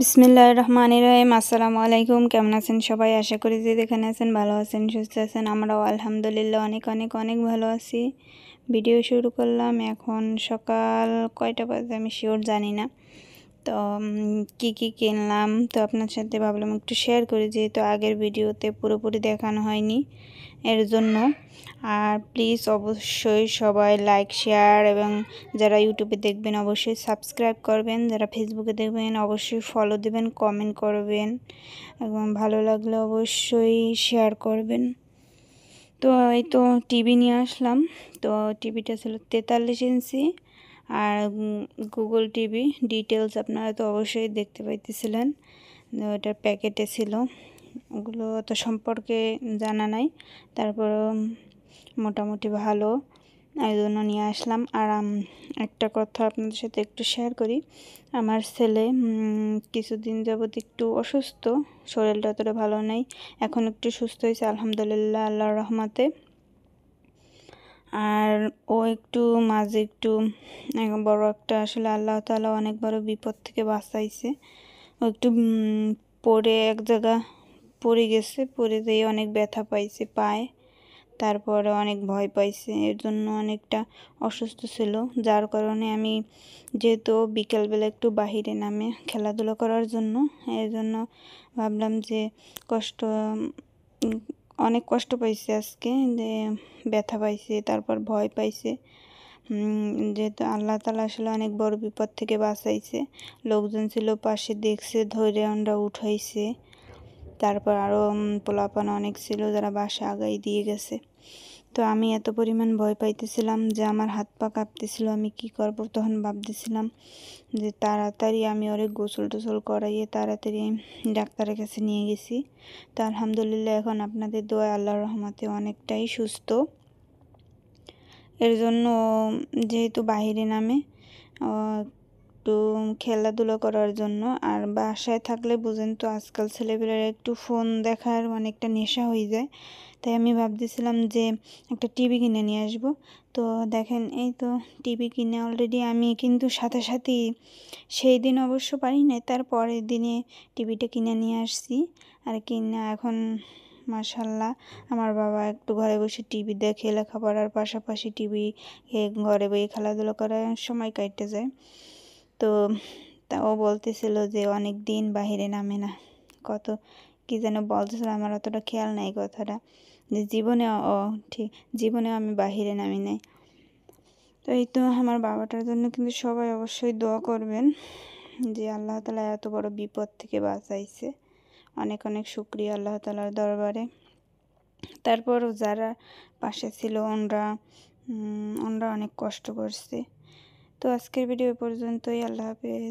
বিসমিল্লাহির রহমানির রহিম। আসসালামু আলাইকুম। কেমন আছেন সবাই? আশা করি যে যেখানে আছেন ভালো আছেন, সুস্থ আছেন। আমরাও আলহামদুলিল্লাহ অনেক অনেক অনেক ভালো আছি। ভিডিও শুরু করলাম। এখন সকাল কয়টা বাজে আমি শিওর জানি না। তো কি কিনলাম তো আপনার সাথে ভাবলাম একটু শেয়ার করি, যেহেতু আগের ভিডিওতে পুরোপুরি দেখানো হয়নি, এর জন্য। আর প্লিজ অবশ্যই সবাই লাইক, শেয়ার এবং যারা ইউটিউবে দেখবেন অবশ্যই সাবস্ক্রাইব করবেন, যারা ফেসবুকে দেখবেন অবশ্যই ফলো দেবেন, কমেন্ট করবেন এবং ভালো লাগলে অবশ্যই শেয়ার করবেন। তো এই তো টিভি নিয়ে আসলাম। তো টিভিটা ছিল 43 ইঞ্চি আর গুগল টিভি ডিটেলস আপনারা তো অবশ্যই দেখতে পাইতেছিলেন। ওটার প্যাকেটে ছিল, ওগুলো অত সম্পর্কে জানা নাই, তারপর মোটামুটি ভালো, এই জন্য নিয়ে আসলাম। আর একটা কথা আপনাদের সাথে একটু শেয়ার করি। আমার ছেলে কিছুদিন যাবৎ একটু অসুস্থ, শরীরটা অতটা ভালো নেই। এখন একটু সুস্থ হয়েছে আলহামদুলিল্লাহ, আল্লাহর রহমতে। আর ও একটু মাঝে একটু বড় একটা আসলে আল্লাহ তাআলা অনেক বড় বিপদ থেকে বাঁচাইছে। ও একটু পড়ে এক জায়গা পড়ে গেছে, পড়ে যেয়ে অনেক ব্যথা পাইছে পায়ে, তারপরে অনেক ভয় পাইছে, এর জন্য অনেকটা অসুস্থ ছিল। যার কারণে আমি যেহেতু বিকেলবেলা একটু বাহিরে নামে খেলাধুলা করার জন্য, এর জন্য ভাবলাম যে অনেক কষ্ট পাইছে আজকে, যে ব্যথা পাইছে, তারপর ভয় পাইছে। যেহেতু আল্লাহ তাআলা আসলে অনেক বড় বিপদ থেকে বাঁচাইছে। লোকজন ছিল পাশে, দেখছে, ধৈর্য আমরা উঠাইছে। তারপর আরও পোলাপান অনেক ছিল যারা বাসা আগাই দিয়ে গেছে। তো আমি এত পরিমাণ ভয় পাইতেছিলাম যে আমার হাত পা কাঁপতেছিল, আমি কি করব। তখন ভাবতেছিলাম যে তাড়াতাড়ি আমি ওরে গোসল টোসল করাইয়ে তাড়াতাড়ি ডাক্তারের কাছে নিয়ে গেছি। তো আলহামদুলিল্লাহ এখন আপনাদের দোয়ায় আল্লাহর রহমতে অনেকটাই সুস্থ। এর জন্য যেহেতু বাহিরে নামে একটু খেলাধুলা করার জন্য, আর বাসায় থাকলে বুঝেন তো আজকাল ছেলেপেলেরা একটু ফোন দেখার অনেকটা নেশা হয়ে যায়। তাই আমি ভাবতেছিলাম যে একটা টিভি কিনে নিয়ে আসবো। তো দেখেন, এই তো টিভি কিনে অলরেডি আমি কিন্তু সাথে সাথেই, সেই দিন অবশ্য পারি নাই, তার পরের দিনে টিভিটা কিনে নিয়ে আসছি। আর কিনে এখন মাশাল্লাহ আমার বাবা একটু ঘরে বসে টিভি দেখে, লেখাপড়ার পাশাপাশি টিভি ঘরে বসে খেলাধুলা করার সময় কাটতে যায়। তো তাও বলতেছিল যে অনেক দিন বাহিরে নামে না, কত কি যেন বলতেছিল, আমার অতটা খেয়াল নাই কথাটা, যে জীবনেও আমি বাহিরে নামি নাই। তো এই তো আমার বাবাটার জন্য কিন্তু সবাই অবশ্যই দোয়া করবেন, যে আল্লাহ তাআলা এত বড় বিপদ থেকে বাঁচাইছে। অনেক অনেক শুকরিয়া আল্লাহ তাআলার দরবারে। তারপরও যারা পাশে ছিল ওনরা অনেক কষ্ট করছে। তো আজকের ভিডিও পর্যন্তই। আল্লাহ হাফেজ।